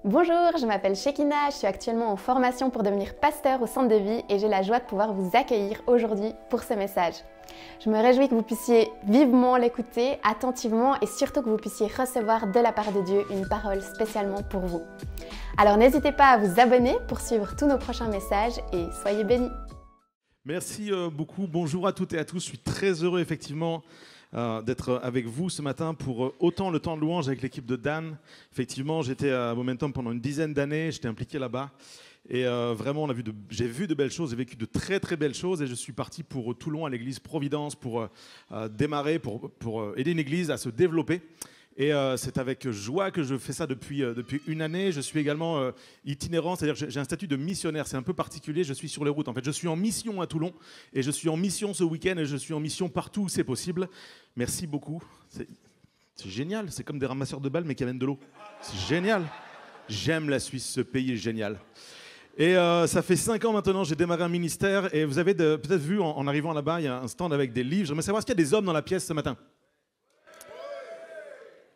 Bonjour, je m'appelle Shekina, je suis actuellement en formation pour devenir pasteur au centre de vie et j'ai la joie de pouvoir vous accueillir aujourd'hui pour ce message. Je me réjouis que vous puissiez vivement l'écouter, attentivement et surtout que vous puissiez recevoir de la part de Dieu une parole spécialement pour vous. Alors n'hésitez pas à vous abonner pour suivre tous nos prochains messages et soyez bénis. Merci beaucoup, bonjour à toutes et à tous, je suis très heureux effectivement d'être avec vous ce matin pour autant le temps de louange avec l'équipe de Dan. Effectivement, j'étais à Momentum pendant une dizaine d'années, j'étais impliqué là-bas. Et vraiment, j'ai vu de belles choses, j'ai vécu de très très belles choses et je suis parti pour Toulon à l'église Providence pour démarrer, pour aider une église à se développer. Et c'est avec joie que je fais ça depuis une année. Je suis également itinérant, c'est-à-dire que j'ai un statut de missionnaire. C'est un peu particulier, je suis sur les routes. En fait, je suis en mission à Toulon et je suis en mission ce week-end et je suis en mission partout où c'est possible. Merci beaucoup. C'est génial, c'est comme des ramasseurs de balles mais qui amènent de l'eau. C'est génial. J'aime la Suisse, ce pays est génial. Et ça fait 5 ans maintenant, j'ai démarré un ministère et vous avez peut-être vu en arrivant là-bas, il y a un stand avec des livres. J'aimerais savoir s'il y a des hommes dans la pièce ce matin.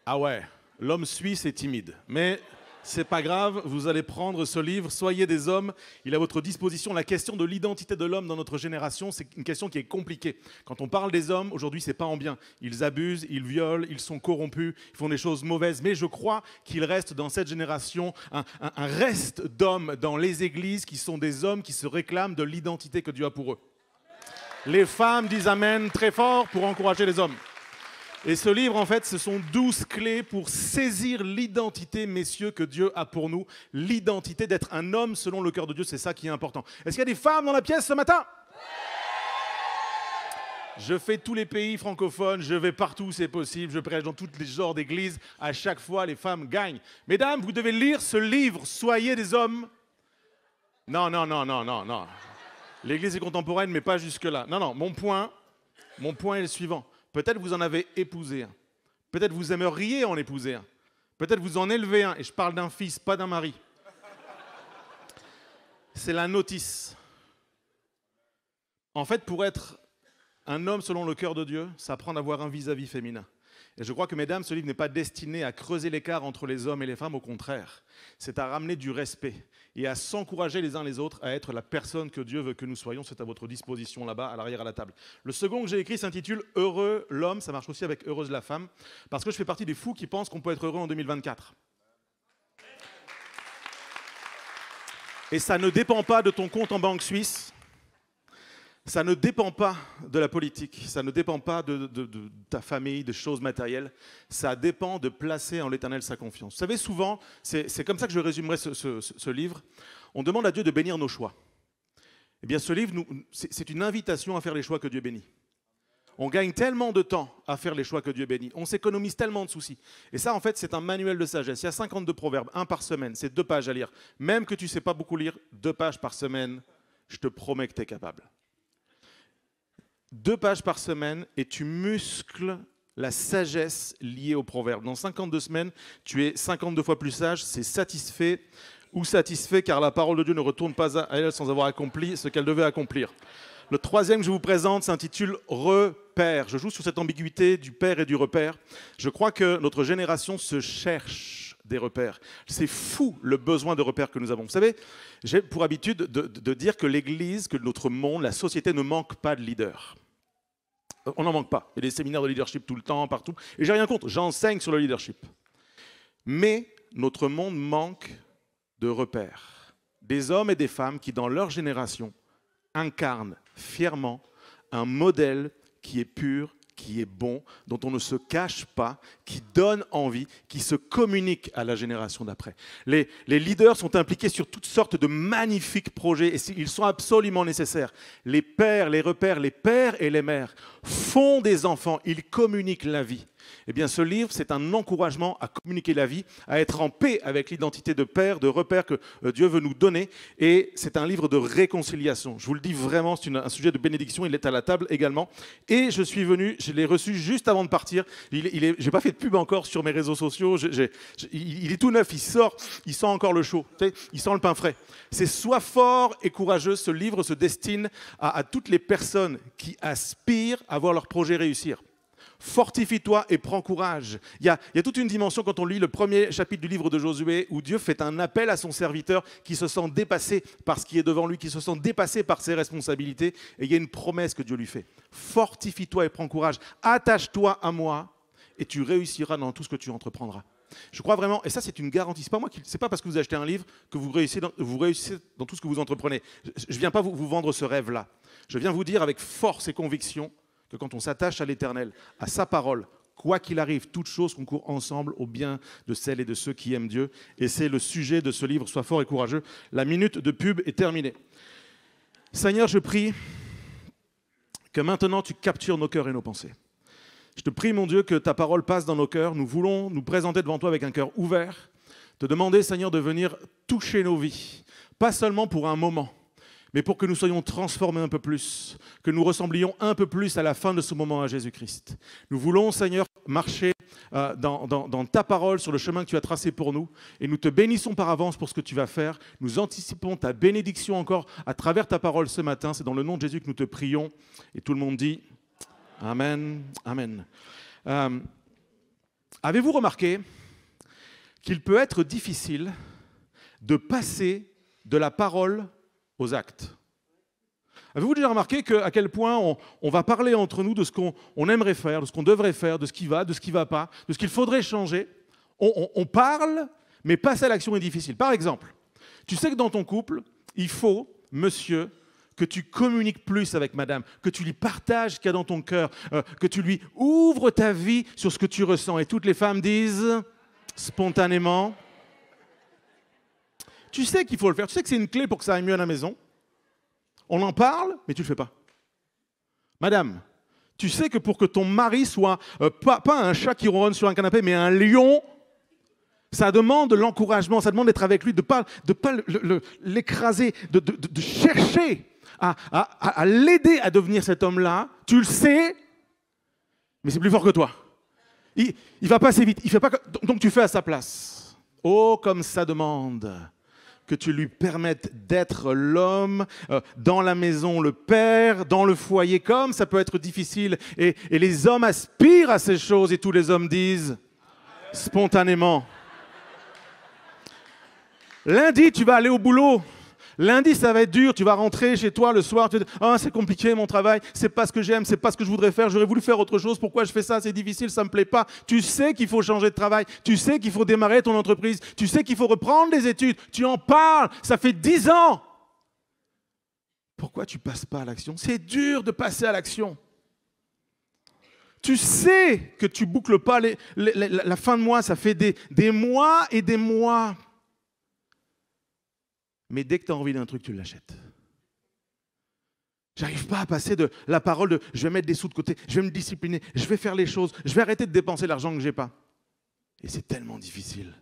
Ah ouais, l'homme suisse est timide, mais c'est pas grave, vous allez prendre ce livre, Soyez des hommes, il est à votre disposition. La question de l'identité de l'homme dans notre génération, c'est une question qui est compliquée. Quand on parle des hommes, aujourd'hui, c'est pas en bien. Ils abusent, ils violent, ils sont corrompus, ils font des choses mauvaises, mais je crois qu'il reste dans cette génération un reste d'hommes dans les églises qui sont des hommes qui se réclament de l'identité que Dieu a pour eux. Les femmes disent Amen très fort pour encourager les hommes. Et ce livre, en fait, ce sont 12 clés pour saisir l'identité, messieurs, que Dieu a pour nous. L'identité d'être un homme selon le cœur de Dieu, c'est ça qui est important. Est-ce qu'il y a des femmes dans la pièce ce matin ? Je fais tous les pays francophones, je vais partout où c'est possible, je prêche dans tous les genres d'églises. À chaque fois, les femmes gagnent. Mesdames, vous devez lire ce livre, Soyez des hommes. Non. L'église est contemporaine, mais pas jusque-là. Non, mon point est le suivant. Peut-être vous en avez épousé un. Peut-être vous aimeriez en épouser un. Peut-être vous en élevez un. Et je parle d'un fils, pas d'un mari. C'est la notice. En fait, pour être un homme selon le cœur de Dieu, ça prend d'avoir un vis-à-vis féminin. Et je crois que, mesdames, ce livre n'est pas destiné à creuser l'écart entre les hommes et les femmes. Au contraire, c'est à ramener du respect et à s'encourager les uns les autres à être la personne que Dieu veut que nous soyons. C'est à votre disposition là-bas, à l'arrière à la table. Le second que j'ai écrit s'intitule « Heureux l'homme ». Ça marche aussi avec « Heureuse la femme », parce que je fais partie des fous qui pensent qu'on peut être heureux en 2024. Et ça ne dépend pas de ton compte en banque suisse. Ça ne dépend pas de la politique, ça ne dépend pas de ta famille, de choses matérielles. Ça dépend de placer en l'Éternel sa confiance. Vous savez, souvent, c'est comme ça que je résumerai ce livre. On demande à Dieu de bénir nos choix. Eh bien, ce livre, c'est une invitation à faire les choix que Dieu bénit. On gagne tellement de temps à faire les choix que Dieu bénit. On s'économise tellement de soucis. Et ça, en fait, c'est un manuel de sagesse. Il y a 52 proverbes, 1 par semaine. C'est 2 pages à lire. Même que tu ne sais pas beaucoup lire, 2 pages par semaine, je te promets que tu es capable. 2 pages par semaine et tu muscles la sagesse liée au proverbe. Dans 52 semaines, tu es 52 fois plus sage, c'est satisfait ou satisfait car la parole de Dieu ne retourne pas à elle sans avoir accompli ce qu'elle devait accomplir. Le troisième que je vous présente s'intitule « Repère ». Je joue sur cette ambiguïté du père et du repère. Je crois que notre génération se cherche des repères. C'est fou le besoin de repères que nous avons. Vous savez, j'ai pour habitude de dire que l'Église, que notre monde, la société ne manque pas de leaders. On n'en manque pas. Il y a des séminaires de leadership tout le temps, partout. Et j'ai rien contre, j'enseigne sur le leadership. Mais notre monde manque de repères. Des hommes et des femmes qui, dans leur génération, incarnent fièrement un modèle qui est pur, qui est bon, dont on ne se cache pas, qui donne envie, qui se communique à la génération d'après. Les leaders sont impliqués sur toutes sortes de magnifiques projets et ils sont absolument nécessaires. Les pères, les repères, les pères et les mères font des enfants, ils communiquent la vie. Eh bien, ce livre, c'est un encouragement à communiquer la vie, à être en paix avec l'identité de père, de repère que Dieu veut nous donner. Et c'est un livre de réconciliation. Je vous le dis vraiment, c'est un sujet de bénédiction. Il est à la table également. Et je suis venu, je l'ai reçu juste avant de partir. Je n'ai pas fait de pub encore sur mes réseaux sociaux. Il est tout neuf, il sent encore le chaud. Tu sais, il sent le pain frais. C'est Sois fort et courageux. Ce livre se destine à toutes les personnes qui aspirent à voir leur projet réussir. Fortifie-toi et prends courage. Il y a toute une dimension quand on lit le premier chapitre du livre de Josué où Dieu fait un appel à son serviteur qui se sent dépassé par ce qui est devant lui, qui se sent dépassé par ses responsabilités. Et il y a une promesse que Dieu lui fait. Fortifie-toi et prends courage. Attache-toi à moi et tu réussiras dans tout ce que tu entreprendras. Je crois vraiment, et ça c'est une garantie, c'est pas parce que vous achetez un livre que vous réussissez dans tout ce que vous entreprenez. Je ne viens pas vous vendre ce rêve-là. Je viens vous dire avec force et conviction que quand on s'attache à l'Éternel, à sa parole, quoi qu'il arrive, toutes choses concourent ensemble au bien de celles et de ceux qui aiment Dieu. Et c'est le sujet de ce livre, Sois fort et courageux. La minute de pub est terminée. Seigneur, je prie que maintenant tu captures nos cœurs et nos pensées. Je te prie, mon Dieu, que ta parole passe dans nos cœurs. Nous voulons nous présenter devant toi avec un cœur ouvert, te demander, Seigneur, de venir toucher nos vies, pas seulement pour un moment, mais pour que nous soyons transformés un peu plus, que nous ressemblions un peu plus à la fin de ce moment à Jésus-Christ. Nous voulons, Seigneur, marcher dans ta parole, sur le chemin que tu as tracé pour nous, et nous te bénissons par avance pour ce que tu vas faire. Nous anticipons ta bénédiction encore à travers ta parole ce matin. C'est dans le nom de Jésus que nous te prions. Et tout le monde dit Amen, Amen. Avez-vous remarqué qu'il peut être difficile de passer de la parole aux actes? Avez-vous déjà remarqué à quel point on va parler entre nous de ce qu'on aimerait faire, de ce qu'on devrait faire, de ce qui va, de ce qui ne va pas, de ce qu'il faudrait changer? On parle, mais passer à l'action est difficile. Par exemple, tu sais que dans ton couple, il faut, monsieur, que tu communiques plus avec madame, que tu lui partages ce qu'il y a dans ton cœur, que tu lui ouvres ta vie sur ce que tu ressens. Et toutes les femmes disent spontanément, tu sais qu'il faut le faire, tu sais que c'est une clé pour que ça aille mieux à la maison. On en parle, mais tu ne le fais pas. Madame, tu sais que pour que ton mari soit pas un chat qui ronronne sur un canapé, mais un lion, ça demande de l'encouragement, ça demande d'être avec lui, de pas l'écraser, de chercher à l'aider à devenir cet homme-là. Tu le sais, mais c'est plus fort que toi. Il va pas assez vite, il fait pas, donc tu fais à sa place. Oh, comme ça demande que tu lui permettes d'être l'homme dans la maison, le père, dans le foyer, comme ça peut être difficile. Et les hommes aspirent à ces choses et tous les hommes disent spontanément. Lundi, tu vas aller au boulot. Lundi, ça va être dur. Tu vas rentrer chez toi le soir. Tu vas dire, oh, c'est compliqué mon travail. C'est pas ce que j'aime. C'est pas ce que je voudrais faire. J'aurais voulu faire autre chose. Pourquoi je fais ça? C'est difficile. Ça me plaît pas. Tu sais qu'il faut changer de travail. Tu sais qu'il faut démarrer ton entreprise. Tu sais qu'il faut reprendre les études. Tu en parles. Ça fait 10 ans. Pourquoi tu passes pas à l'action? C'est dur de passer à l'action. Tu sais que tu boucles pas la fin de mois. Ça fait des mois et des mois. Mais dès que tu as envie d'un truc, tu l'achètes. J'arrive pas à passer de la parole de « je vais mettre des sous de côté, je vais me discipliner, je vais faire les choses, je vais arrêter de dépenser l'argent que j'ai pas ». Et c'est tellement difficile.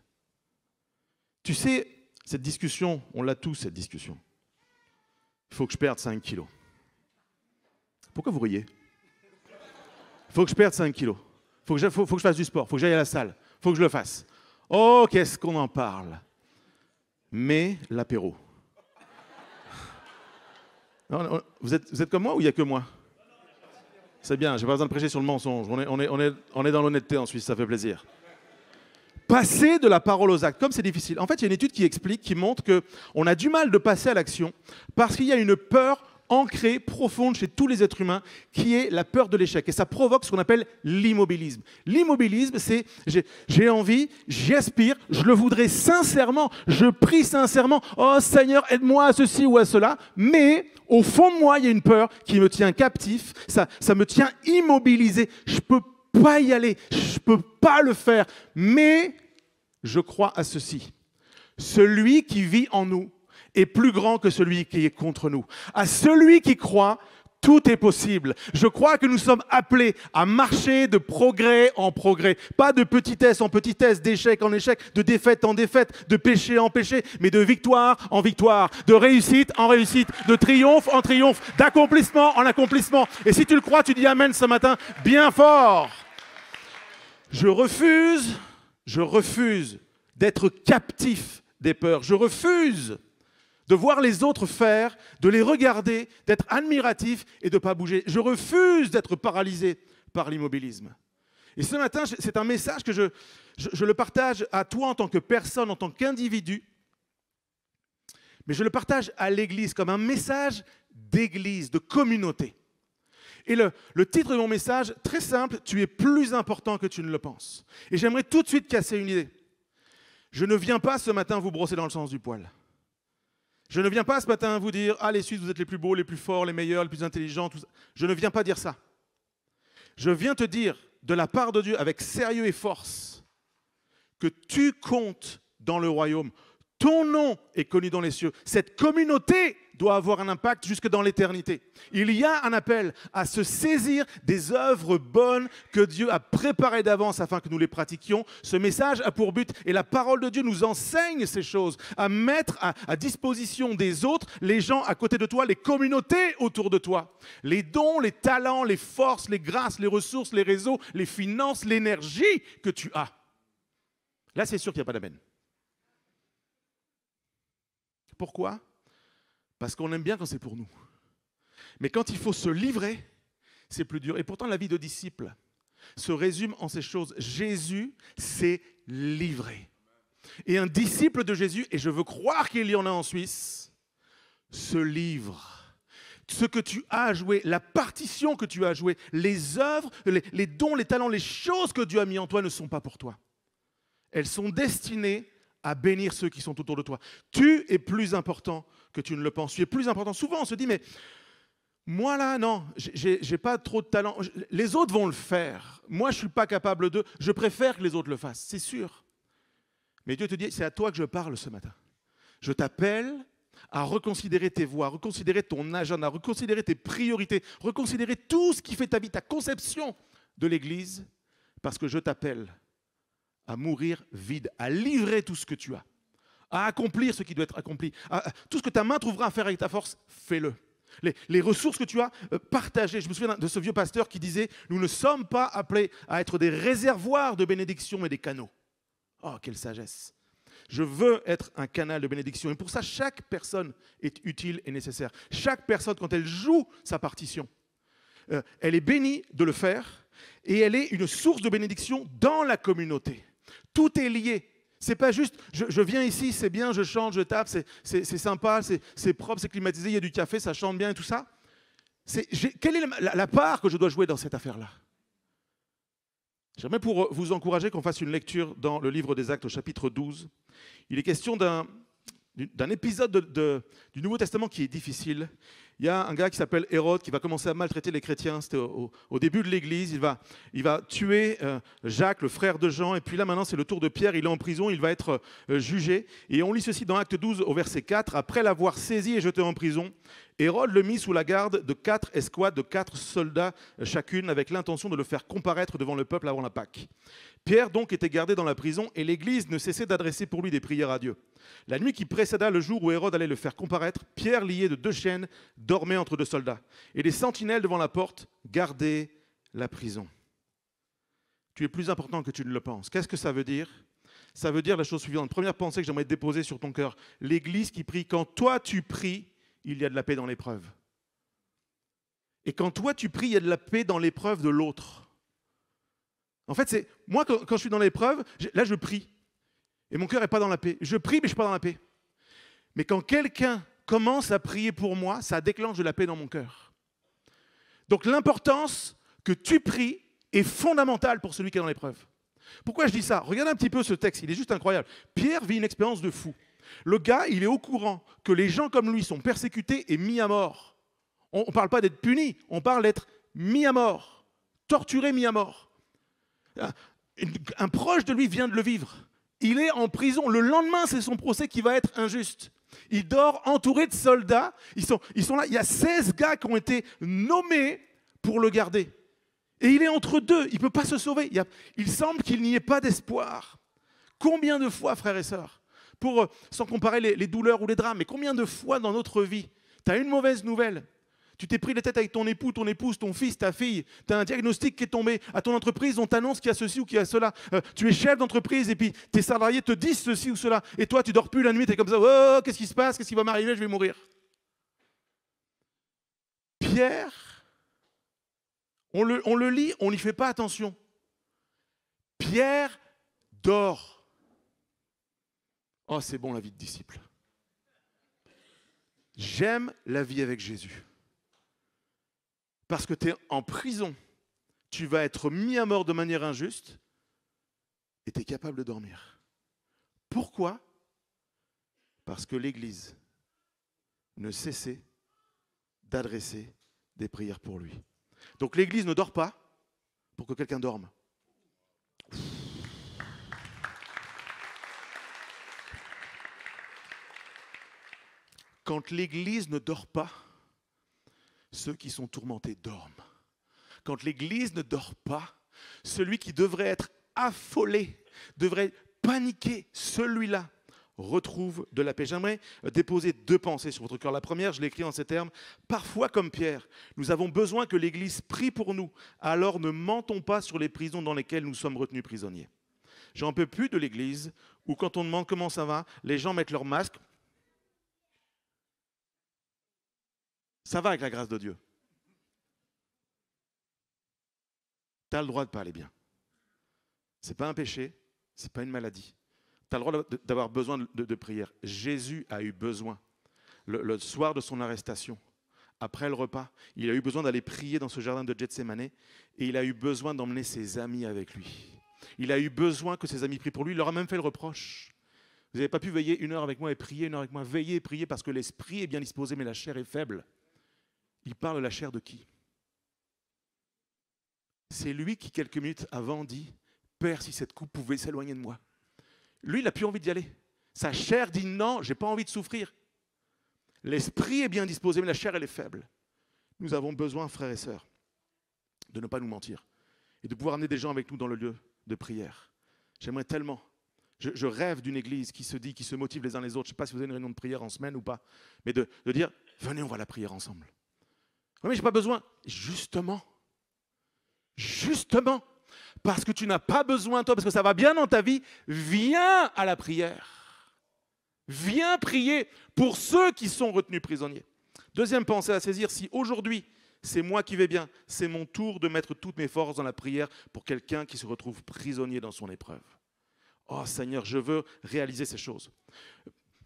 Tu sais, cette discussion, on l'a tous cette discussion. Il faut que je perde 5 kilos. Pourquoi vous riez? Il faut que je perde 5 kilos. Faut que je fasse du sport, il faut que j'aille à la salle, il faut que je le fasse. Oh, qu'est-ce qu'on en parle? Mais l'apéro. Non, vous êtes comme moi ou il n'y a que moi? C'est bien, j'ai pas besoin de prêcher sur le mensonge. On est dans l'honnêteté en Suisse, ça fait plaisir. Passer de la parole aux actes, comme c'est difficile. En fait, il y a une étude qui montre qu'on a du mal de passer à l'action parce qu'il y a une peur ancrée, profonde chez tous les êtres humains, qui est la peur de l'échec. Et ça provoque ce qu'on appelle l'immobilisme. L'immobilisme, c'est j'ai envie, j'y aspire, je le voudrais sincèrement, je prie sincèrement, oh Seigneur, aide-moi à ceci ou à cela, mais au fond de moi, il y a une peur qui me tient captif, ça me tient immobilisé, je ne peux pas y aller, je ne peux pas le faire, mais je crois à ceci. Celui qui vit en nous est plus grand que celui qui est contre nous. À celui qui croit, tout est possible. Je crois que nous sommes appelés à marcher de progrès en progrès. Pas de petitesse en petitesse, d'échec en échec, de défaite en défaite, de péché en péché, mais de victoire en victoire, de réussite en réussite, de triomphe en triomphe, d'accomplissement en accomplissement. Et si tu le crois, tu dis Amen ce matin bien fort. Je refuse d'être captif des peurs. Je refuse de voir les autres faire, de les regarder, d'être admiratif et de ne pas bouger. Je refuse d'être paralysé par l'immobilisme. Et ce matin, c'est un message que je le partage à toi en tant que personne, en tant qu'individu, mais je le partage à l'Église comme un message d'Église, de communauté. Et le titre de mon message, très simple, tu es plus important que tu ne le penses. Et j'aimerais tout de suite casser une idée. Je ne viens pas ce matin vous brosser dans le sens du poil. Je ne viens pas ce matin vous dire « Ah, les Suisses, vous êtes les plus beaux, les plus forts, les meilleurs, les plus intelligents. » tout ça. Je ne viens pas dire ça. Je viens te dire, de la part de Dieu, avec sérieux et force, que tu comptes dans le royaume. Ton nom est connu dans les cieux. Cette communauté doit avoir un impact jusque dans l'éternité. Il y a un appel à se saisir des œuvres bonnes que Dieu a préparées d'avance afin que nous les pratiquions. Ce message a pour but, et la parole de Dieu nous enseigne ces choses, à mettre à disposition des autres, les gens à côté de toi, les communautés autour de toi. Les dons, les talents, les forces, les grâces, les ressources, les réseaux, les finances, l'énergie que tu as. Là, c'est sûr qu'il n'y a pas d'amen. Pourquoi ? Parce qu'on aime bien quand c'est pour nous. Mais quand il faut se livrer, c'est plus dur. Et pourtant, la vie de disciple se résume en ces choses. Jésus s'est livré. Et un disciple de Jésus, et je veux croire qu'il y en a en Suisse, se livre. Ce que tu as à jouer, la partition que tu as à jouer, les œuvres, les dons, les talents, les choses que Dieu a mis en toi ne sont pas pour toi. Elles sont destinées à bénir ceux qui sont autour de toi. Tu es plus important que tu ne le penses. Tu es plus important. Souvent, on se dit, mais moi là, non, j'ai pas trop de talent. Les autres vont le faire. Moi, je ne suis pas capable de. Je préfère que les autres le fassent, c'est sûr. Mais Dieu te dit, c'est à toi que je parle ce matin. Je t'appelle à reconsidérer tes voies, reconsidérer ton agenda, reconsidérer tes priorités, reconsidérer tout ce qui fait ta vie, ta conception de l'Église, parce que je t'appelle à mourir vide, à livrer tout ce que tu as, à accomplir ce qui doit être accompli. Tout ce que ta main trouvera à faire avec ta force, fais-le. Les ressources que tu as, partagez. Je me souviens de ce vieux pasteur qui disait « Nous ne sommes pas appelés à être des réservoirs de bénédiction et des canaux. » Oh, quelle sagesse! Je veux être un canal de bénédiction. Et pour ça, chaque personne est utile et nécessaire. Chaque personne, quand elle joue sa partition, elle est bénie de le faire et elle est une source de bénédiction dans la communauté. Tout est lié. C'est pas juste, je viens ici, c'est bien, je chante, je tape, c'est sympa, c'est propre, c'est climatisé, il y a du café, ça chante bien et tout ça. Quelle est la part que je dois jouer dans cette affaire-là? J'aimerais pour vous encourager qu'on fasse une lecture dans le livre des Actes au chapitre 12. Il est question d'un épisode du Nouveau Testament qui est difficile. Il y a un gars qui s'appelle Hérode qui va commencer à maltraiter les chrétiens. C'était au début de l'Église. Il va tuer Jacques, le frère de Jean. Et puis là, maintenant, c'est le tour de Pierre. Il est en prison. Il va être jugé. Et on lit ceci dans Acte 12 au verset 4. Après l'avoir saisi et jeté en prison, Hérode le mit sous la garde de 4 escouades, de 4 soldats chacune, avec l'intention de le faire comparaître devant le peuple avant la Pâque. Pierre donc était gardé dans la prison et l'Église ne cessait d'adresser pour lui des prières à Dieu. La nuit qui précéda le jour où Hérode allait le faire comparaître, Pierre, lié de 2 chaînes, dormait entre 2 soldats. Et les sentinelles devant la porte gardaient la prison. Tu es plus important que tu ne le penses. Qu'est-ce que ça veut dire? Ça veut dire la chose suivante. Première pensée que j'aimerais déposer sur ton cœur. L'Église qui prie, quand toi tu pries, il y a de la paix dans l'épreuve. Et quand toi tu pries, il y a de la paix dans l'épreuve de l'autre. En fait, moi, quand je suis dans l'épreuve, là, je prie. Et mon cœur n'est pas dans la paix. Je prie, mais je ne suis pas dans la paix. Mais quand quelqu'un commence à prier pour moi, ça déclenche de la paix dans mon cœur. Donc, l'importance que tu pries est fondamentale pour celui qui est dans l'épreuve. Pourquoi je dis ça? Regardez un petit peu ce texte, il est juste incroyable. Pierre vit une expérience de fou. Le gars, il est au courant que les gens comme lui sont persécutés et mis à mort. On ne parle pas d'être puni, on parle d'être mis à mort, torturé, mis à mort. Un proche de lui vient de le vivre. Il est en prison. Le lendemain, c'est son procès qui va être injuste. Il dort entouré de soldats. Ils sont là. Il y a 16 gars qui ont été nommés pour le garder. Et il est entre deux. Il ne peut pas se sauver. Il semble qu'il n'y ait pas d'espoir. Combien de fois, frères et sœurs, sans comparer les douleurs ou les drames, mais combien de fois dans notre vie, tu as une mauvaise nouvelle? Tu t'es pris la tête avec ton époux, ton épouse, ton fils, ta fille. Tu as un diagnostic qui est tombé. À ton entreprise, on t'annonce qu'il y a ceci ou qu'il y a cela. Tu es chef d'entreprise et puis tes salariés te disent ceci ou cela. Et toi, tu dors plus la nuit, tu es comme ça. Oh, qu'est-ce qui se passe? Qu'est-ce qui va m'arriver? Je vais mourir. Pierre, on le lit, on n'y fait pas attention. Pierre dort. Oh, c'est bon la vie de disciple. J'aime la vie avec Jésus. Parce que tu es en prison, tu vas être mis à mort de manière injuste et tu es capable de dormir. Pourquoi ? Parce que l'Église ne cessait d'adresser des prières pour lui. Donc l'Église ne dort pas pour que quelqu'un dorme. Quand l'Église ne dort pas, ceux qui sont tourmentés dorment. Quand l'Église ne dort pas, celui qui devrait être affolé, devrait paniquer, celui-là retrouve de la paix. J'aimerais déposer 2 pensées sur votre cœur. La première, je l'écris en ces termes. Parfois, comme Pierre, nous avons besoin que l'Église prie pour nous. Alors ne mentons pas sur les prisons dans lesquelles nous sommes retenus prisonniers. J'en peux plus de l'Église où quand on demande comment ça va, les gens mettent leur masque. Ça va avec la grâce de Dieu. Tu as le droit de ne pas aller bien. Ce n'est pas un péché, ce n'est pas une maladie. Tu as le droit d'avoir besoin de prière. Jésus a eu besoin, le soir de son arrestation, après le repas, il a eu besoin d'aller prier dans ce jardin de Gethsémane et il a eu besoin d'emmener ses amis avec lui. Il a eu besoin que ses amis prient pour lui. Il leur a même fait le reproche. Vous n'avez pas pu veiller 1 heure avec moi et prier 1 heure avec moi. Veillez et priez parce que l'esprit est bien disposé, mais la chair est faible. Il parle de la chair de qui ? C'est lui qui, quelques minutes avant, dit « Père, si cette coupe pouvait s'éloigner de moi. » Lui, il n'a plus envie d'y aller. Sa chair dit « Non, je n'ai pas envie de souffrir. » L'esprit est bien disposé, mais la chair, elle est faible. Nous avons besoin, frères et sœurs, de ne pas nous mentir et de pouvoir amener des gens avec nous dans le lieu de prière. J'aimerais tellement. Je rêve d'une église qui se dit, qui se motive les uns les autres. Je ne sais pas si vous avez une réunion de prière en semaine ou pas, mais de dire « Venez, on va la prière ensemble. » Oui, mais je n'ai pas besoin. Justement, parce que tu n'as pas besoin, toi, parce que ça va bien dans ta vie, viens à la prière. Viens prier pour ceux qui sont retenus prisonniers. Deuxième pensée à saisir, si aujourd'hui, c'est moi qui vais bien, c'est mon tour de mettre toutes mes forces dans la prière pour quelqu'un qui se retrouve prisonnier dans son épreuve. Oh Seigneur, je veux réaliser ces choses.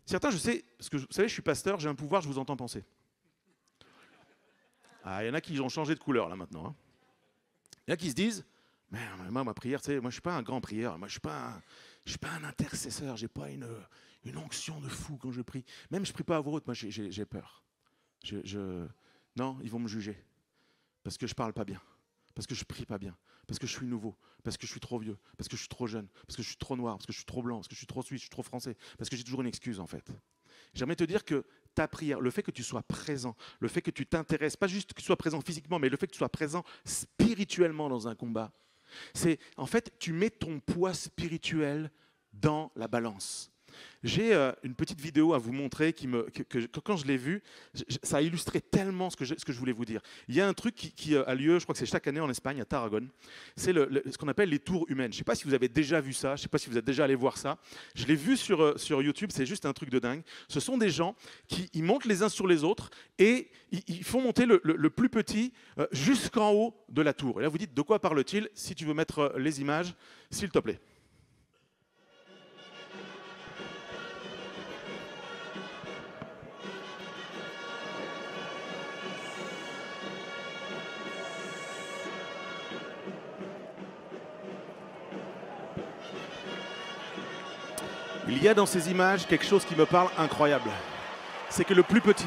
Certains, je sais, parce que vous savez, je suis pasteur, j'ai un pouvoir, je vous entends penser. Ah, il y en a qui ont changé de couleur là maintenant. Hein. Il y en a qui se disent, mais moi, ma prière, tu sais, moi je ne suis pas un grand prieur, moi je ne suis pas un intercesseur, je n'ai pas une onction de fou quand je prie. Même je ne prie pas à voix haute, moi j'ai peur. Non, ils vont me juger. Parce que je ne parle pas bien, parce que je ne prie pas bien, parce que je suis nouveau, parce que je suis trop vieux, parce que je suis trop jeune, parce que je suis trop noir, parce que je suis trop blanc, parce que je suis trop suisse, je suis trop français, parce que j'ai toujours une excuse en fait. J'aimerais te dire que ta prière, le fait que tu sois présent, le fait que tu t'intéresses, pas juste que tu sois présent physiquement, mais le fait que tu sois présent spirituellement dans un combat, c'est en fait, tu mets ton poids spirituel dans la balance. J'ai une petite vidéo à vous montrer que quand je l'ai vue, ça a illustré tellement ce que je voulais vous dire. Il y a un truc qui a lieu, je crois que c'est chaque année en Espagne, à Tarragone. C'est ce qu'on appelle les tours humaines. Je ne sais pas si vous avez déjà vu ça, je ne sais pas si vous êtes déjà allé voir ça. Je l'ai vu sur YouTube, c'est juste un truc de dingue. Ce sont des gens qui ils montent les uns sur les autres et ils font monter le plus petit jusqu'en haut de la tour. Et là, vous dites, de quoi parle-t-il? Si tu veux mettre les images, s'il te plaît. Il y a dans ces images quelque chose qui me parle incroyable. C'est que le plus petit,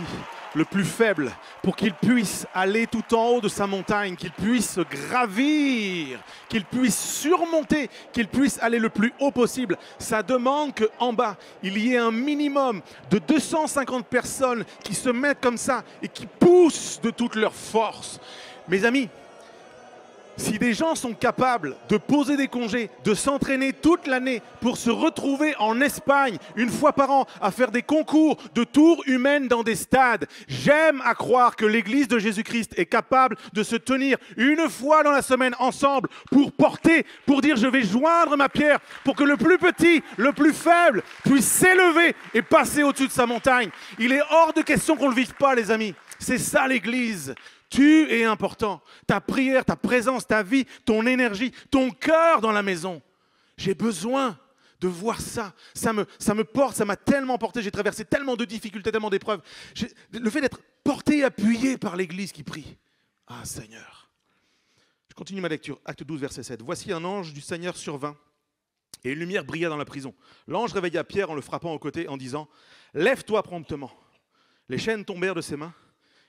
le plus faible, pour qu'il puisse aller tout en haut de sa montagne, qu'il puisse gravir, qu'il puisse surmonter, qu'il puisse aller le plus haut possible, ça demande qu'en bas, il y ait un minimum de 250 personnes qui se mettent comme ça et qui poussent de toute leur force. Mes amis, si des gens sont capables de poser des congés, de s'entraîner toute l'année pour se retrouver en Espagne une fois par an à faire des concours de tours humaines dans des stades, j'aime à croire que l'Église de Jésus-Christ est capable de se tenir une fois dans la semaine ensemble pour porter, pour dire je vais joindre ma pierre pour que le plus petit, le plus faible puisse s'élever et passer au-dessus de sa montagne. Il est hors de question qu'on ne le vive pas, les amis. C'est ça l'Église. Tu es important. Ta prière, ta présence, ta vie, ton énergie, ton cœur dans la maison J'ai besoin de voir ça. Ça me porte, ça m'a tellement porté. J'ai traversé tellement de difficultés, tellement d'épreuves. Le fait d'être porté et appuyé par l'Église qui prie. Ah Seigneur. Je continue ma lecture. Acte 12, verset 7. Voici un ange du Seigneur survint et une lumière brilla dans la prison. L'ange réveilla Pierre en le frappant au côté en disant « Lève-toi promptement ». Les chaînes tombèrent de ses mains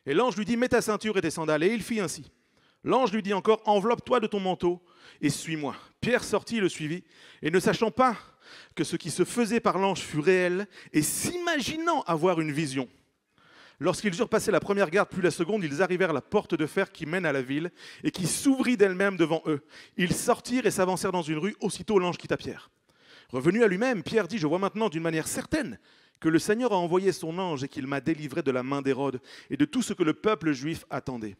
et l'ange lui dit « Mets ta ceinture et tes sandales ». Et il fit ainsi. L'ange lui dit encore « Enveloppe-toi de ton manteau et suis-moi ». Pierre sortit et le suivit et ne sachant pas que ce qui se faisait par l'ange fut réel et s'imaginant avoir une vision. Lorsqu'ils eurent passé la première garde puis la seconde, ils arrivèrent à la porte de fer qui mène à la ville et qui s'ouvrit d'elle-même devant eux. Ils sortirent et s'avancèrent dans une rue, aussitôt l'ange quitta Pierre. Revenu à lui-même, Pierre dit « Je vois maintenant d'une manière certaine que le Seigneur a envoyé son ange et qu'il m'a délivré de la main d'Hérode et de tout ce que le peuple juif attendait. »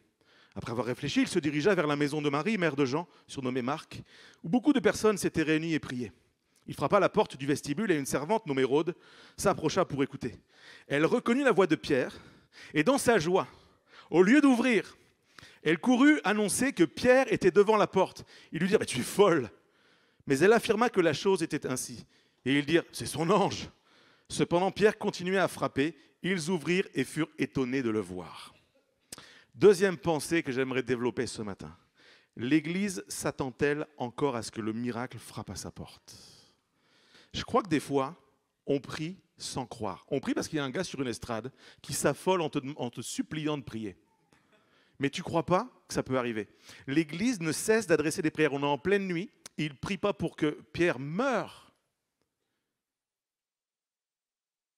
Après avoir réfléchi, il se dirigea vers la maison de Marie, mère de Jean, surnommée Marc, où beaucoup de personnes s'étaient réunies et priaient. Il frappa à la porte du vestibule et une servante nommée Rôde s'approcha pour écouter. Elle reconnut la voix de Pierre et dans sa joie, au lieu d'ouvrir, elle courut annoncer que Pierre était devant la porte. Ils lui dirent « Mais tu es folle !» Mais elle affirma que la chose était ainsi. Et ils dirent « C'est son ange !» Cependant, Pierre continuait à frapper. Ils ouvrirent et furent étonnés de le voir. Deuxième pensée que j'aimerais développer ce matin. L'Église s'attend-elle encore à ce que le miracle frappe à sa porte ? Je crois que des fois, on prie sans croire. On prie parce qu'il y a un gars sur une estrade qui s'affole en te suppliant de prier. Mais tu ne crois pas que ça peut arriver. L'Église ne cesse d'adresser des prières. On est en pleine nuit. Il ne prie pas pour que Pierre meure.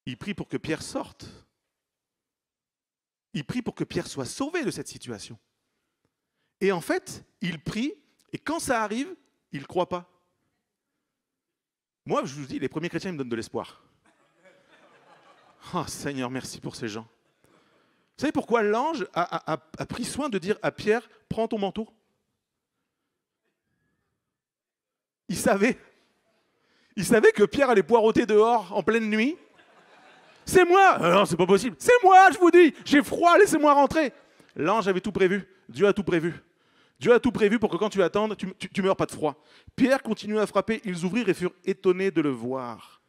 Il prie pour que Pierre sorte. Il prie pour que Pierre soit sauvé de cette situation. Et en fait, il prie, et quand ça arrive, il ne croit pas. Moi, je vous dis, les premiers chrétiens ils me donnent de l'espoir. Oh Seigneur, merci pour ces gens. Vous savez pourquoi l'ange a pris soin de dire à Pierre, prends ton manteau? Il savait que Pierre allait poireauter dehors en pleine nuit. C'est moi! Non, c'est pas possible. C'est moi, je vous dis. J'ai froid, laissez-moi rentrer. L'ange avait tout prévu. Dieu a tout prévu. Dieu a tout prévu pour que quand tu attendes, tu meurs pas de froid. Pierre continuait à frapper. Ils ouvrirent et furent étonnés de le voir.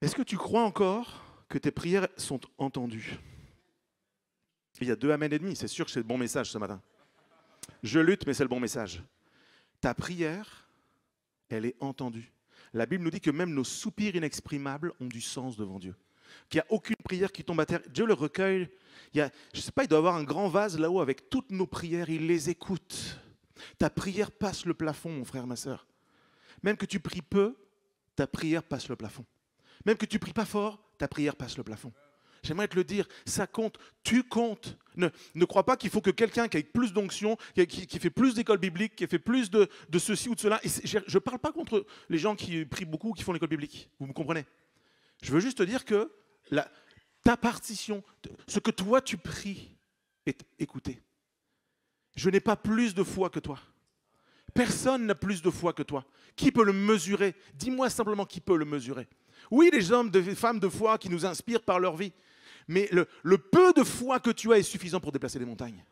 Est-ce que tu crois encore que tes prières sont entendues? Il y a 2 amens et demi. C'est sûr que c'est le bon message ce matin. Je lutte, mais c'est le bon message. Ta prière, elle est entendue. La Bible nous dit que même nos soupirs inexprimables ont du sens devant Dieu. Qu'il n'y a aucune prière qui tombe à terre. Dieu le recueille. Je ne sais pas, il doit y avoir un grand vase là-haut avec toutes nos prières. Il les écoute. Ta prière passe le plafond, mon frère, ma sœur. Même que tu pries peu, ta prière passe le plafond. Même que tu pries pas fort, ta prière passe le plafond. J'aimerais te le dire, ça compte, tu comptes. Ne crois pas qu'il faut que quelqu'un qui a plus d'onction, qui fait plus d'école biblique, qui a fait plus de ceci ou de cela. Et je ne parle pas contre les gens qui prient beaucoup ou qui font l'école biblique. Vous me comprenez? Je veux juste te dire que ta partition, ce que toi tu pries, est écouté. Je n'ai pas plus de foi que toi. Personne n'a plus de foi que toi. Qui peut le mesurer? Dis-moi simplement qui peut le mesurer. Oui, les hommes, les femmes de foi qui nous inspirent par leur vie. Mais le peu de foi que tu as est suffisant pour déplacer des montagnes.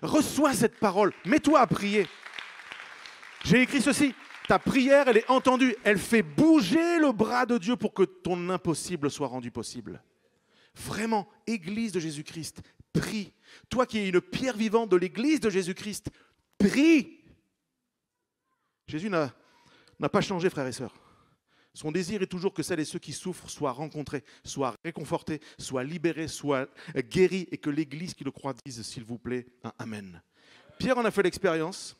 Reçois cette parole. Mets-toi à prier. J'ai écrit ceci. Ta prière, elle est entendue. Elle fait bouger le bras de Dieu pour que ton impossible soit rendu possible. Vraiment, Église de Jésus-Christ, prie. Toi qui es une pierre vivante de l'Église de Jésus-Christ, prie. Jésus n'a pas changé, frères et sœurs. Son désir est toujours que celles et ceux qui souffrent soient rencontrés, soient réconfortés, soient libérés, soient guéris et que l'Église qui le croit dise, s'il vous plaît, un Amen. Pierre en a fait l'expérience.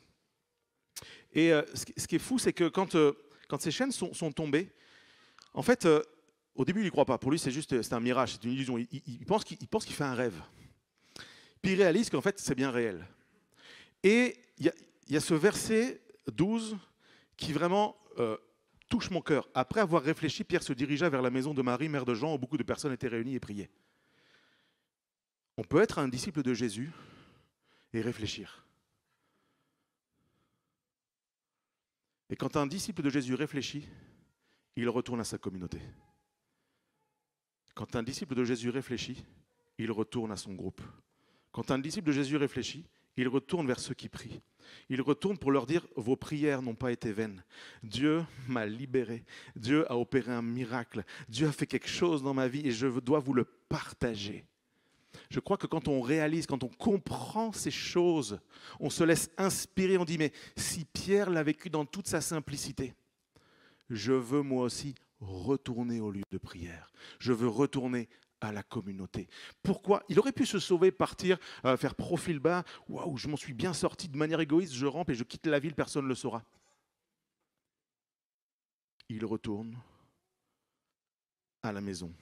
Et ce qui est fou, c'est que quand ces chaînes sont tombées, en fait, au début, il n'y croit pas. Pour lui, c'est un mirage, c'est une illusion. Il pense qu'il fait un rêve. Puis il réalise qu'en fait, c'est bien réel. Et il y a ce verset 12 qui vraiment touche mon cœur. Après avoir réfléchi, Pierre se dirigea vers la maison de Marie, mère de Jean, où beaucoup de personnes étaient réunies et priaient. On peut être un disciple de Jésus et réfléchir. Et quand un disciple de Jésus réfléchit, il retourne à sa communauté. Quand un disciple de Jésus réfléchit, il retourne à son groupe. Quand un disciple de Jésus réfléchit, il retourne vers ceux qui prient. Il retourne pour leur dire, vos prières n'ont pas été vaines. Dieu m'a libéré. Dieu a opéré un miracle. Dieu a fait quelque chose dans ma vie et je dois vous le partager. Je crois que quand on réalise, quand on comprend ces choses, on se laisse inspirer, on dit, mais si Pierre l'a vécu dans toute sa simplicité, je veux moi aussi retourner au lieu de prière. Je veux retourner à la communauté. Pourquoi? Il aurait pu se sauver, partir, faire profil bas. Waouh, je m'en suis bien sorti de manière égoïste, je rampe et je quitte la ville, personne ne le saura. Il retourne à la maison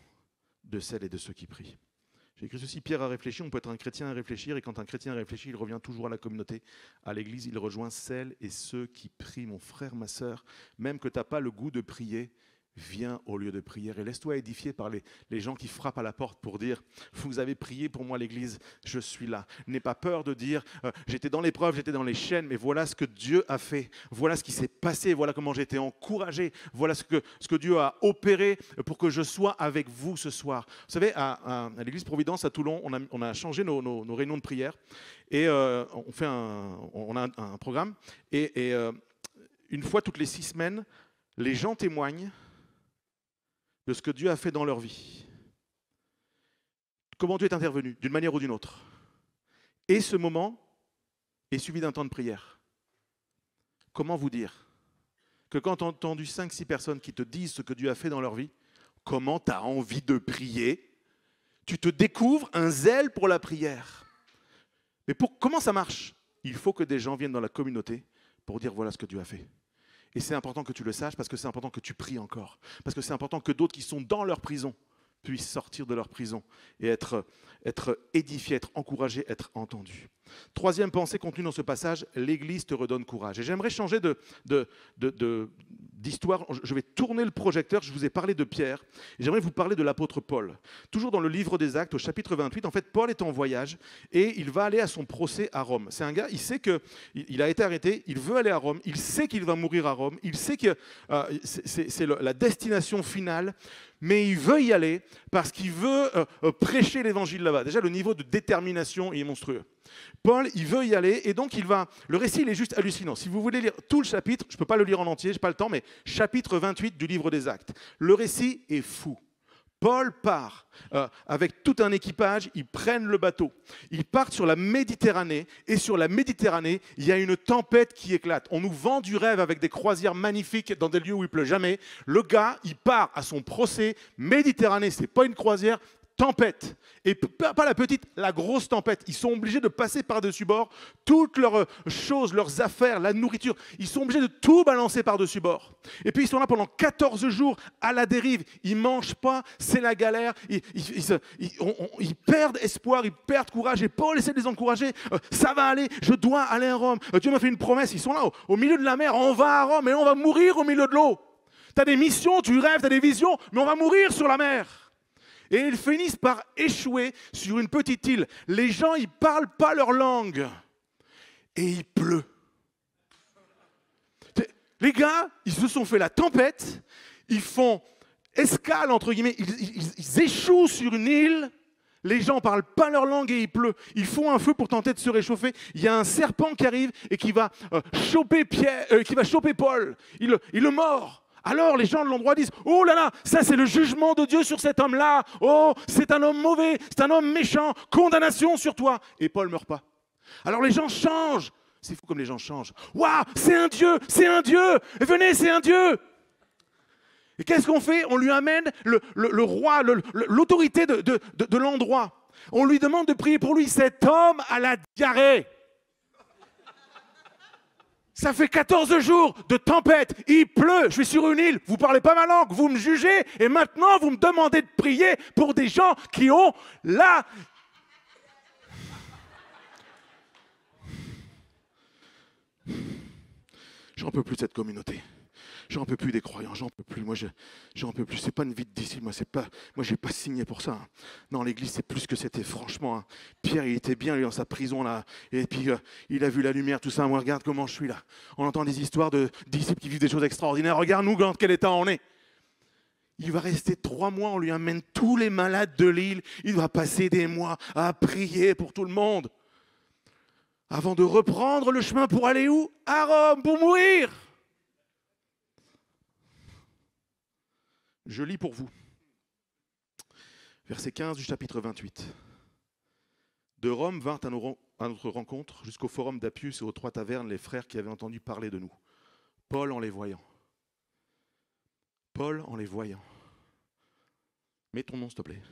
de celles et de ceux qui prient. J'ai écrit ceci, Pierre a réfléchi, on peut être un chrétien à réfléchir, et quand un chrétien réfléchit, il revient toujours à la communauté, à l'église, il rejoint celles et ceux qui prient. Mon frère, ma sœur, même que tu n'as pas le goût de prier, viens au lieu de prière et laisse-toi édifier par les gens qui frappent à la porte pour dire « Vous avez prié pour moi l'église, je suis là ». N'aie pas peur de dire « J'étais dans l'épreuve, j'étais dans les chaînes, mais voilà ce que Dieu a fait. Voilà ce qui s'est passé, voilà comment j'ai été encouragé. Voilà ce que Dieu a opéré pour que je sois avec vous ce soir ». Vous savez, à l'église Providence à Toulon, on a changé nos réunions de prière et on a un programme. Et une fois toutes les 6 semaines, les gens témoignent de ce que Dieu a fait dans leur vie. Comment Dieu est intervenu, d'une manière ou d'une autre. Et ce moment est suivi d'un temps de prière. Comment vous dire que quand tu as entendu 5-6 personnes qui te disent ce que Dieu a fait dans leur vie, comment tu as envie de prier? Tu te découvres un zèle pour la prière. Mais comment ça marche? Il faut que des gens viennent dans la communauté pour dire voilà ce que Dieu a fait. Et c'est important que tu le saches parce que c'est important que tu pries encore. Parce que c'est important que d'autres qui sont dans leur prison puissent sortir de leur prison et être édifiés, être encouragés, être entendus. Troisième pensée contenue dans ce passage, l'Église te redonne courage. Et j'aimerais changer d'histoire. Je vais tourner le projecteur. Je vous ai parlé de Pierre. Et j'aimerais vous parler de l'apôtre Paul. Toujours dans le livre des Actes, au chapitre 28, en fait, Paul est en voyage et il va aller à son procès à Rome. C'est un gars, il sait qu'il a été arrêté, il veut aller à Rome, il sait qu'il va mourir à Rome, il sait que c'est la destination finale, mais il veut y aller parce qu'il veut prêcher l'évangile là-bas. Déjà, le niveau de détermination est monstrueux. Paul, il veut y aller et donc il va... Le récit, il est juste hallucinant. Si vous voulez lire tout le chapitre, je ne peux pas le lire en entier, je n'ai pas le temps, mais chapitre 28 du livre des Actes. Le récit est fou. Paul part avec tout un équipage, ils prennent le bateau. Ils partent sur la Méditerranée et sur la Méditerranée, il y a une tempête qui éclate. On nous vend du rêve avec des croisières magnifiques dans des lieux où il pleut jamais. Le gars, il part à son procès, Méditerranée, ce n'est pas une croisière, tempête. Et pas la petite, la grosse tempête. Ils sont obligés de passer par-dessus bord. Toutes leurs choses, leurs affaires, la nourriture, ils sont obligés de tout balancer par-dessus bord. Et puis ils sont là pendant 14 jours à la dérive. Ils ne mangent pas, c'est la galère. Ils perdent espoir, ils perdent courage. Et Paul essaie de les encourager. Ça va aller, je dois aller à Rome. Dieu m'a fait une promesse. Ils sont là au milieu de la mer. On va à Rome et on va mourir au milieu de l'eau. Tu as des missions, tu rêves, tu as des visions, mais on va mourir sur la mer. Et ils finissent par échouer sur une petite île. Les gens, ils ne parlent pas leur langue. Et il pleut. Les gars, ils se sont fait la tempête. Ils font escale, entre guillemets. Ils échouent sur une île. Les gens ne parlent pas leur langue et il pleut. Ils font un feu pour tenter de se réchauffer. Il y a un serpent qui arrive et qui va choper Paul. Il le mord. Alors les gens de l'endroit disent « Oh là là, ça c'est le jugement de Dieu sur cet homme-là. Oh, c'est un homme mauvais, c'est un homme méchant. Condamnation sur toi. » Et Paul ne meurt pas. Alors les gens changent. C'est fou comme les gens changent. « Waouh, c'est un Dieu, c'est un Dieu. Venez, c'est un Dieu. » Et qu'est-ce qu'on fait? On lui amène le roi, l'autorité de l'endroit. On lui demande de prier pour lui. Cet homme a la diarrhée. Ça fait 14 jours de tempête, il pleut, je suis sur une île, vous ne parlez pas ma langue, vous me jugez, et maintenant vous me demandez de prier pour des gens qui ont la... J'en peux plus de cette communauté. J'en peux plus des croyants, j'en peux plus. Moi, j'en peux plus. C'est pas une vie de disciple. Moi, j'ai pas signé pour ça. Non, l'église, c'est plus que c'était. Franchement, Pierre, il était bien lui dans sa prison là. Et puis, il a vu la lumière, tout ça. Moi, regarde comment je suis là. On entend des histoires de disciples qui vivent des choses extraordinaires. Regarde-nous dans quel état on est. Il va rester 3 mois. On lui amène tous les malades de l'île. Il va passer des mois à prier pour tout le monde. avant de reprendre le chemin pour aller où? À Rome, pour mourir. Je lis pour vous. Verset 15 du chapitre 28. De Rome vinrent à notre rencontre jusqu'au forum d'Appius et aux 3 tavernes les frères qui avaient entendu parler de nous. Paul en les voyant. Paul en les voyant. Mets ton nom, s'il te plaît.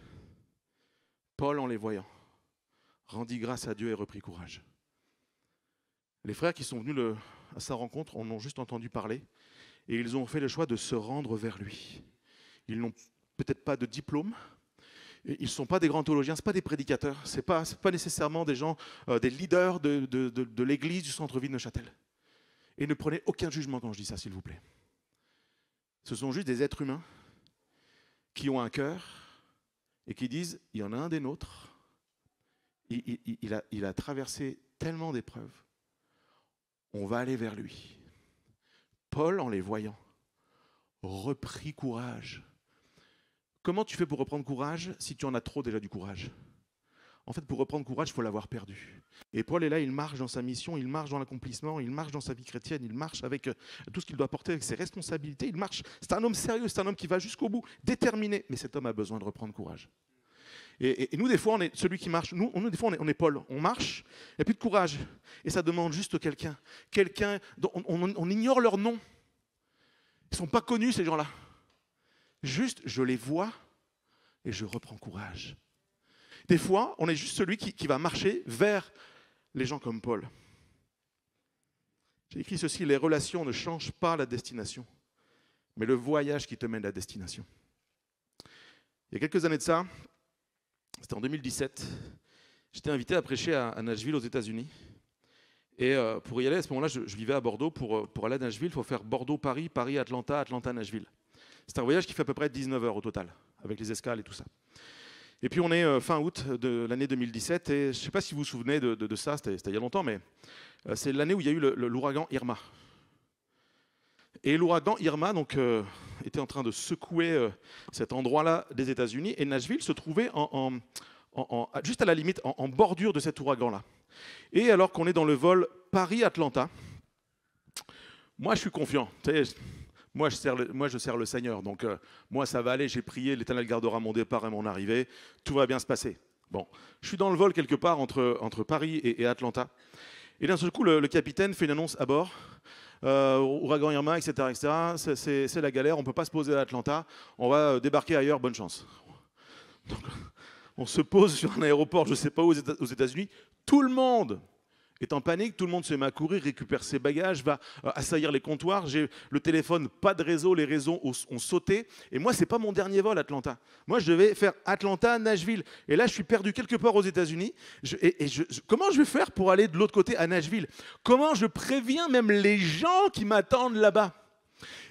Paul en les voyant rendit grâce à Dieu et reprit courage. Les frères qui sont venus à sa rencontre en ont juste entendu parler et ils ont fait le choix de se rendre vers lui. Ils n'ont peut-être pas de diplôme. Ils ne sont pas des grands théologiens, ce ne sont pas des prédicateurs, ce n'est pas nécessairement des gens, des leaders de l'église du centre-ville de Neuchâtel. Et ne prenez aucun jugement quand je dis ça, s'il vous plaît. Ce sont juste des êtres humains qui ont un cœur et qui disent, il y en a un des nôtres, il a traversé tellement d'épreuves, on va aller vers lui. Paul, en les voyant, reprit courage. Comment tu fais pour reprendre courage si tu en as trop déjà du courage? En fait, pour reprendre courage, il faut l'avoir perdu. Et Paul est là, il marche dans sa mission, il marche dans l'accomplissement, il marche dans sa vie chrétienne, il marche avec tout ce qu'il doit porter, avec ses responsabilités, il marche. C'est un homme sérieux, c'est un homme qui va jusqu'au bout, déterminé. Mais cet homme a besoin de reprendre courage. Et nous, des fois, on est celui qui marche. Nous des fois, on est Paul. On marche, il n'y a plus de courage. Et ça demande juste quelqu'un dont on ignore leur nom. Ils ne sont pas connus, ces gens-là. Juste, je les vois et je reprends courage. Des fois, on est juste celui qui va marcher vers les gens comme Paul. J'ai écrit ceci, les relations ne changent pas la destination, mais le voyage qui te mène à la destination. Il y a quelques années de ça, c'était en 2017, j'étais invité à prêcher à Nashville aux États-Unis. Et pour y aller, à ce moment-là, je vivais à Bordeaux. Pour aller à Nashville, il faut faire Bordeaux-Paris, Paris-Atlanta, Atlanta-Nashville. C'est un voyage qui fait à peu près 19 heures au total, avec les escales et tout ça. Et puis on est fin août de l'année 2017, et je ne sais pas si vous vous souvenez de ça, c'était il y a longtemps, mais c'est l'année où il y a eu l'ouragan Irma. Et l'ouragan Irma était en train de secouer cet endroit-là des États-Unis, et Nashville se trouvait juste à la limite, en bordure de cet ouragan-là. Et alors qu'on est dans le vol Paris-Atlanta, moi je suis confiant. Moi, je sers le Seigneur, donc moi, ça va aller. J'ai prié, l'Éternel gardera mon départ et mon arrivée. Tout va bien se passer. Bon, je suis dans le vol quelque part entre Paris et Atlanta. Et d'un seul coup, le capitaine fait une annonce à bord. Ouragan Irma, etc. C'est la galère, on ne peut pas se poser à Atlanta. On va débarquer ailleurs, bonne chance. Donc, on se pose sur un aéroport, je ne sais pas où, aux États-Unis. Tout le monde est en panique, tout le monde se met à courir, récupère ses bagages, va assaillir les comptoirs. J'ai le téléphone, pas de réseau, les réseaux ont sauté. Et moi, ce n'est pas mon dernier vol, Atlanta. Moi, je devais faire Atlanta-Nashville. Et là, je suis perdu quelque part aux États-Unis. Comment je vais faire pour aller de l'autre côté à Nashville? Comment je préviens même les gens qui m'attendent là-bas?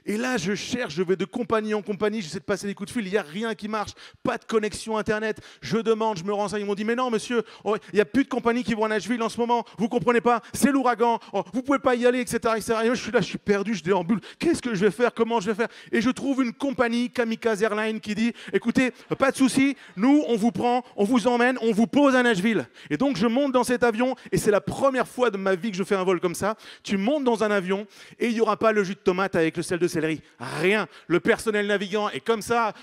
Et là, je cherche, je vais de compagnie en compagnie, j'essaie de passer des coups de fil, il n'y a rien qui marche, pas de connexion Internet. Je demande, je me renseigne, ils m'ont dit, mais non monsieur, il n'y a plus de compagnie qui vont à Nashville en ce moment, vous ne comprenez pas, c'est l'ouragan, vous ne pouvez pas y aller, etc., etc. Et moi, je suis là, je suis perdu, je déambule, qu'est-ce que je vais faire, comment je vais faire? Et je trouve une compagnie, Kamikaze Airlines, qui dit, écoutez, pas de souci, nous, on vous prend, on vous emmène, on vous pose à Nashville. Et donc, je monte dans cet avion, et c'est la première fois de ma vie que je fais un vol comme ça. Tu montes dans un avion, et il n'y aura pas le jus de tomate avec le sel de céleri. Rien. Le personnel navigant est comme ça,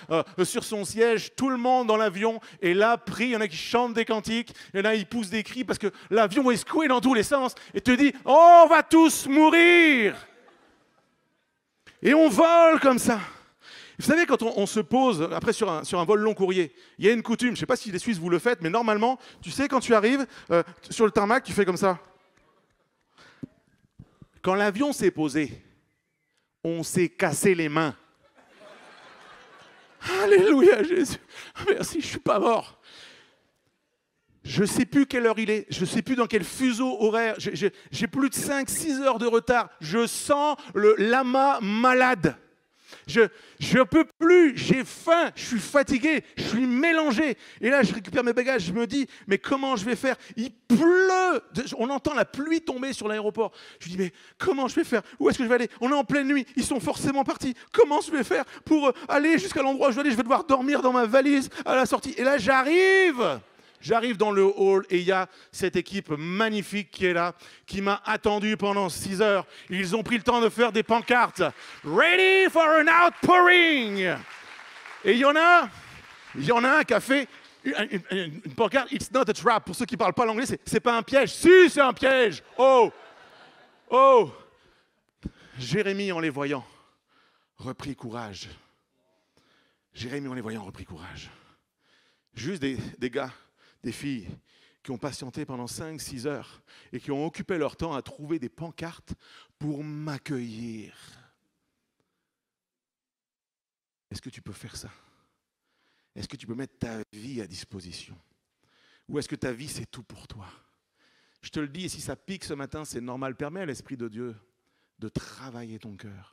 sur son siège, tout le monde dans l'avion est là, pris. Il y en a qui chantent des cantiques, il y en a qui poussent des cris parce que l'avion est secoué dans tous les sens et te dit « Oh, on va tous mourir !» Et on vole comme ça. Vous savez, quand on se pose, après sur un vol long courrier, il y a une coutume, je ne sais pas si les Suisses vous le faites, mais normalement, tu sais, quand tu arrives sur le tarmac, tu fais comme ça. Quand l'avion s'est posé, on s'est cassé les mains. Alléluia Jésus. Merci, je ne suis pas mort. Je ne sais plus quelle heure il est. Je ne sais plus dans quel fuseau horaire. J'ai plus de 5-6 heures de retard. Je sens le lama malade. Je ne peux plus, j'ai faim, je suis fatigué, je suis mélangé. Et là, je récupère mes bagages, je me dis, mais comment je vais faire? Il pleut, on entend la pluie tomber sur l'aéroport. Je me dis, mais comment je vais faire? Où est-ce que je vais aller? On est en pleine nuit, ils sont forcément partis. Comment je vais faire pour aller jusqu'à l'endroit où je vais aller? Je vais devoir dormir dans ma valise à la sortie. Et là, j'arrive J'arrive dans le hall et il y a cette équipe magnifique qui est là, qui m'a attendu pendant 6 heures. Ils ont pris le temps de faire des pancartes. Ready for an outpouring. Et il y en a un qui a fait une pancarte. It's not a trap. Pour ceux qui ne parlent pas l'anglais, c'est pas un piège. Si, c'est un piège. Oh. Jérémie, en les voyant, reprit courage. Jérémie, en les voyant, reprit courage. Juste des gars, des filles qui ont patienté pendant 5-6 heures et qui ont occupé leur temps à trouver des pancartes pour m'accueillir. Est-ce que tu peux faire ça? Est-ce que tu peux mettre ta vie à disposition? Ou est-ce que ta vie, c'est tout pour toi? Je te le dis, et si ça pique ce matin, c'est normal. Permets à l'Esprit de Dieu de travailler ton cœur.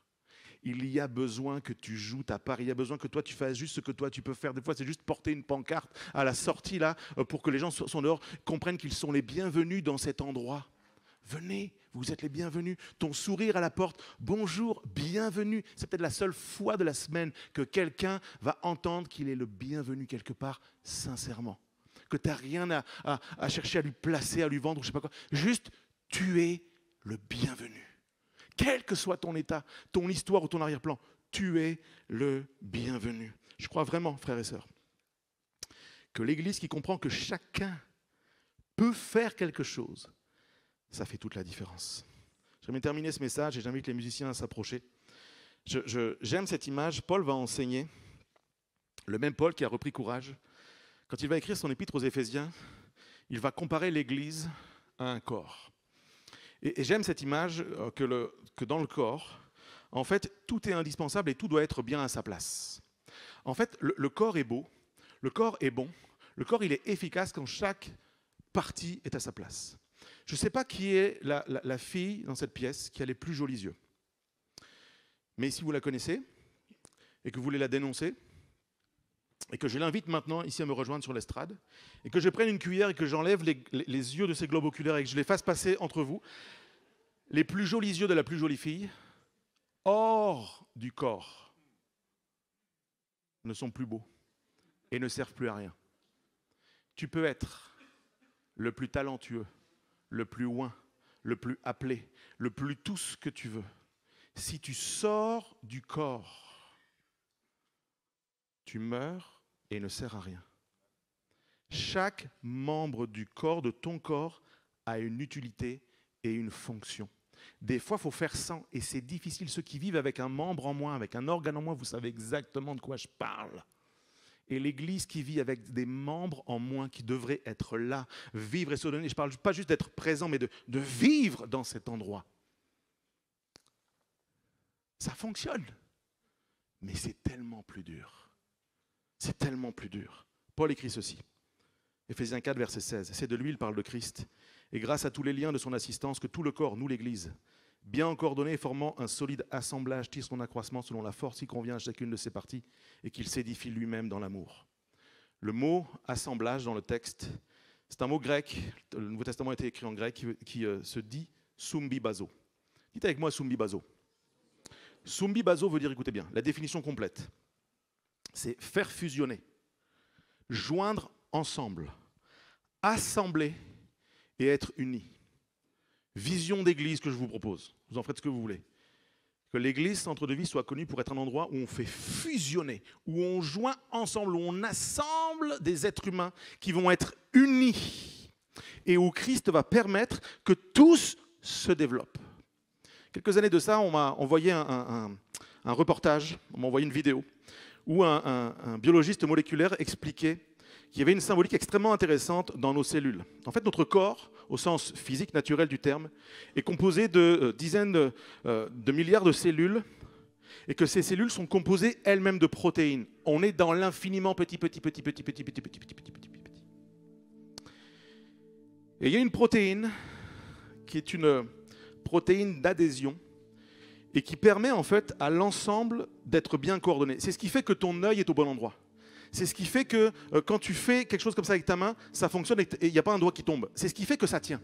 Il y a besoin que tu joues ta part. Il y a besoin que toi, tu fasses juste ce que toi, tu peux faire. Des fois, c'est juste porter une pancarte à la sortie, là, pour que les gens sont dehors, comprennent qu'ils sont les bienvenus dans cet endroit. Venez, vous êtes les bienvenus. Ton sourire à la porte, bonjour, bienvenue. C'est peut-être la seule fois de la semaine que quelqu'un va entendre qu'il est le bienvenu quelque part, sincèrement. Que tu n'as rien à chercher à lui placer, à lui vendre, ou je ne sais pas quoi. Juste, tu es le bienvenu. Quel que soit ton état, ton histoire ou ton arrière-plan, tu es le bienvenu. Je crois vraiment, frères et sœurs, que l'Église qui comprend que chacun peut faire quelque chose, ça fait toute la différence. J'aimerais terminer ce message et j'invite les musiciens à s'approcher. J'aime cette image. Paul va enseigner, le même Paul qui a repris courage. Quand il va écrire son épître aux Éphésiens, il va comparer l'Église à un corps. Et j'aime cette image que dans le corps, en fait, tout est indispensable et tout doit être bien à sa place. En fait, le corps est beau, le corps est bon, le corps il est efficace quand chaque partie est à sa place. Je ne sais pas qui est la fille dans cette pièce qui a les plus jolis yeux. Mais si vous la connaissez et que vous voulez la dénoncer, et que je l'invite maintenant ici à me rejoindre sur l'estrade, et que je prenne une cuillère et que j'enlève les yeux de ces globes oculaires et que je les fasse passer entre vous, les plus jolis yeux de la plus jolie fille, hors du corps, ne sont plus beaux et ne servent plus à rien. Tu peux être le plus talentueux, le plus oint, le plus appelé, le plus tout ce que tu veux. Si tu sors du corps, tu meurs et ne sert à rien. Chaque membre du corps, de ton corps, a une utilité et une fonction. Des fois, il faut faire sans et c'est difficile. Ceux qui vivent avec un membre en moins, avec un organe en moins, vous savez exactement de quoi je parle. Et l'Église qui vit avec des membres en moins qui devraient être là, vivre et se donner. Je ne parle pas juste d'être présent, mais de vivre dans cet endroit. Ça fonctionne, mais c'est tellement plus dur. C'est tellement plus dur. Paul écrit ceci. Éphésiens 4, verset 16. C'est de lui, il parle de Christ. Et grâce à tous les liens de son assistance, que tout le corps, nous l'Église, bien coordonné et formant un solide assemblage, tire son accroissement selon la force qui convient à chacune de ses parties et qu'il s'édifie lui-même dans l'amour. Le mot assemblage dans le texte, c'est un mot grec. Le Nouveau Testament a été écrit en grec qui se dit sumbibazo. Dites avec moi sumbibazo. Sumbibazo veut dire, écoutez bien, la définition complète. C'est faire fusionner, joindre ensemble, assembler et être unis. Vision d'église que je vous propose. Vous en faites ce que vous voulez. Que l'église Centre de Vie soit connue pour être un endroit où on fait fusionner, où on joint ensemble, où on assemble des êtres humains qui vont être unis et où Christ va permettre que tous se développent. Quelques années de ça, on m'a envoyé un reportage, on m'a envoyé une vidéo où un biologiste moléculaire expliquait qu'il y avait une symbolique extrêmement intéressante dans nos cellules. En fait, notre corps, au sens physique naturel du terme, est composé de dizaines de milliards de cellules et que ces cellules sont composées elles-mêmes de protéines. On est dans l'infiniment petit. Et il y a une protéine qui est une protéine d'adhésion et qui permet en fait à l'ensemble d'être bien coordonné. C'est ce qui fait que ton œil est au bon endroit. C'est ce qui fait que quand tu fais quelque chose comme ça avec ta main, ça fonctionne et il n'y a pas un doigt qui tombe. C'est ce qui fait que ça tient.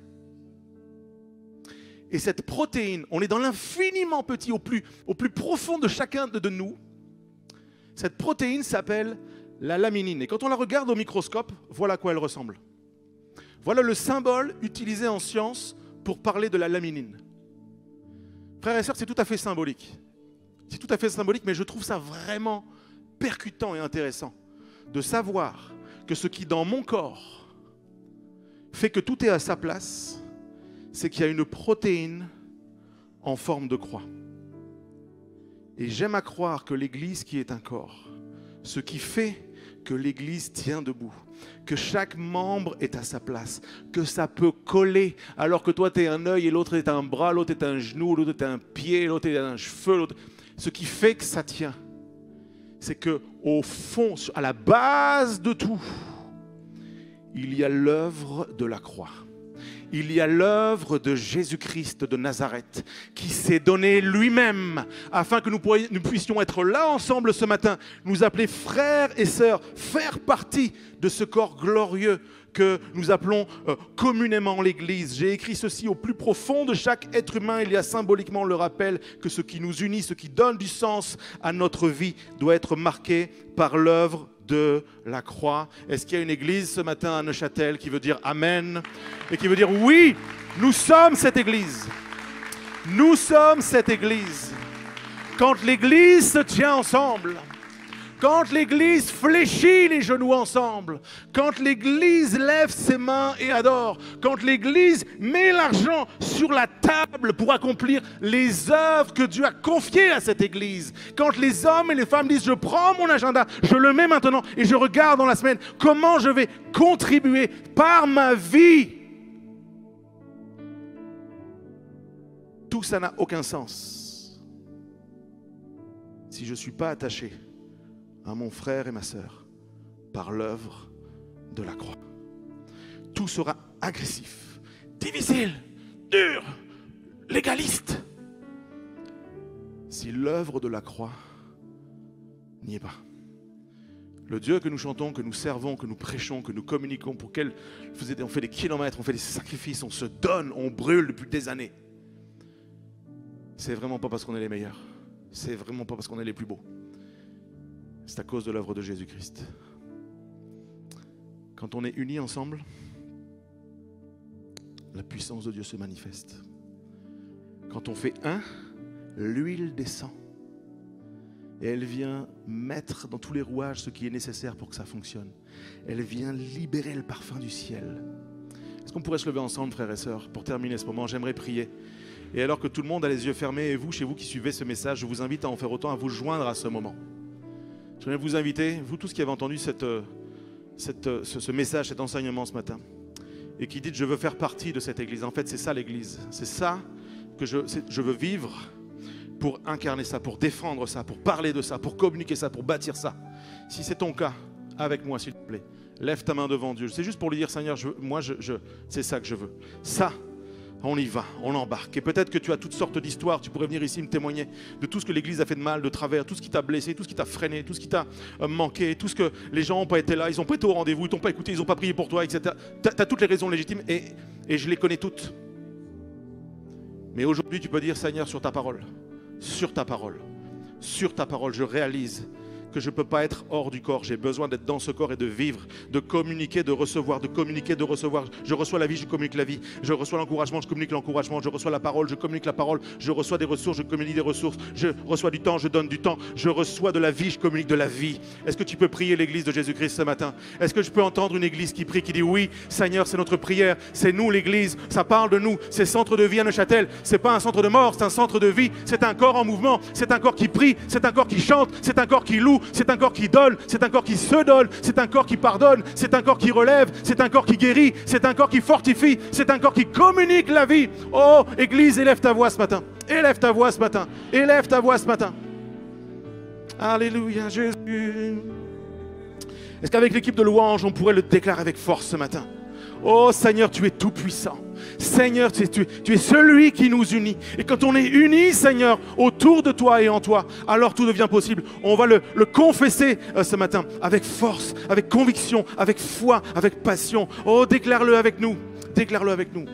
Et cette protéine, on est dans l'infiniment petit, au plus profond de chacun de nous. Cette protéine s'appelle la laminine. Et quand on la regarde au microscope, voilà à quoi elle ressemble. Voilà le symbole utilisé en science pour parler de la laminine. Frères et sœurs, c'est tout à fait symbolique. C'est tout à fait symbolique, mais je trouve ça vraiment percutant et intéressant de savoir que ce qui dans mon corps fait que tout est à sa place, c'est qu'il y a une protéine en forme de croix. Et j'aime à croire que l'Église qui est un corps, ce qui fait que l'Église tient debout, que chaque membre est à sa place, que ça peut coller, alors que toi tu es un œil et l'autre est un bras, l'autre est un genou, l'autre est un pied, l'autre est un cheveu. Ce qui fait que ça tient, c'est qu'au fond, à la base de tout, il y a l'œuvre de la croix. Il y a l'œuvre de Jésus-Christ de Nazareth qui s'est donné lui-même afin que nous puissions être là ensemble ce matin, nous appeler frères et sœurs, faire partie de ce corps glorieux que nous appelons communément l'Église. J'ai écrit ceci au plus profond de chaque être humain. Il y a symboliquement le rappel que ce qui nous unit, ce qui donne du sens à notre vie doit être marqué par l'œuvre de la croix. Est-ce qu'il y a une église ce matin à Neuchâtel qui veut dire Amen et qui veut dire oui, nous sommes cette église. Nous sommes cette église. Quand l'église se tient ensemble, quand l'église fléchit les genoux ensemble, quand l'église lève ses mains et adore, quand l'église met l'argent sur la table pour accomplir les œuvres que Dieu a confiées à cette église, quand les hommes et les femmes disent je prends mon agenda, je le mets maintenant et je regarde dans la semaine comment je vais contribuer par ma vie. Tout ça n'a aucun sens si je ne suis pas attaché à mon frère et ma sœur par l'œuvre de la croix. Tout sera agressif, difficile, dur, légaliste, si l'œuvre de la croix n'y est pas. Le Dieu que nous chantons, que nous servons, que nous prêchons, que nous communiquons, pour lequel on fait des kilomètres, on fait des sacrifices, on se donne, on brûle depuis des années. C'est vraiment pas parce qu'on est les meilleurs. C'est vraiment pas parce qu'on est les plus beaux. C'est à cause de l'œuvre de Jésus-Christ. Quand on est unis ensemble, la puissance de Dieu se manifeste. Quand on fait un, l'huile descend. Et elle vient mettre dans tous les rouages ce qui est nécessaire pour que ça fonctionne. Elle vient libérer le parfum du ciel. Est-ce qu'on pourrait se lever ensemble, frères et sœurs, pour terminer ce moment? J'aimerais prier. Et alors que tout le monde a les yeux fermés, et vous, chez vous qui suivez ce message, je vous invite à en faire autant, à vous joindre à ce moment. Je voudrais vous inviter, vous tous qui avez entendu ce message, cet enseignement ce matin, et qui dites je veux faire partie de cette église. En fait, c'est ça l'église. C'est ça que je veux vivre pour incarner ça, pour défendre ça, pour parler de ça, pour communiquer ça, pour bâtir ça. Si c'est ton cas, avec moi s'il te plaît, lève ta main devant Dieu. C'est juste pour lui dire Seigneur, c'est ça que je veux. Ça. On y va, on embarque. Et peut-être que tu as toutes sortes d'histoires, tu pourrais venir ici me témoigner de tout ce que l'Église a fait de mal, de travers, tout ce qui t'a blessé, tout ce qui t'a freiné, tout ce qui t'a manqué, tout ce que les gens n'ont pas été là, ils n'ont pas été au rendez-vous, ils t'ont pas écouté, ils n'ont pas prié pour toi, etc. Tu as toutes les raisons légitimes et je les connais toutes. Mais aujourd'hui, tu peux dire Seigneur, sur ta parole, je réalise que je ne peux pas être hors du corps. J'ai besoin d'être dans ce corps et de vivre, de communiquer, de recevoir, de communiquer, de recevoir. Je reçois la vie, je communique la vie. Je reçois l'encouragement, je communique l'encouragement. Je reçois la parole, je communique la parole. Je reçois des ressources, je communique des ressources. Je reçois du temps, je donne du temps. Je reçois de la vie, je communique de la vie. Est-ce que tu peux prier l'église de Jésus-Christ ce matin? Est-ce que je peux entendre une église qui prie, qui dit oui, Seigneur, c'est notre prière. C'est nous l'église, ça parle de nous. C'est centre de vie à Neuchâtel. C'est pas un centre de mort, c'est un centre de vie. C'est un corps en mouvement. C'est un corps qui prie. C'est un corps qui chante. C'est un corps qui loue. C'est un corps qui donne, c'est un corps qui se donne, c'est un corps qui pardonne, c'est un corps qui relève, c'est un corps qui guérit, c'est un corps qui fortifie, c'est un corps qui communique la vie. Oh, Église, élève ta voix ce matin, élève ta voix ce matin, élève ta voix ce matin. Alléluia, Jésus. Est-ce qu'avec l'équipe de louange, on pourrait le déclarer avec force ce matin? Oh Seigneur, tu es tout puissant. Seigneur, tu es celui qui nous unit. Et quand on est unis, Seigneur, autour de toi et en toi, alors tout devient possible. On va le confesser ce matin avec force, avec conviction, avec foi, avec passion. Oh, déclare-le avec nous. Déclare-le avec nous.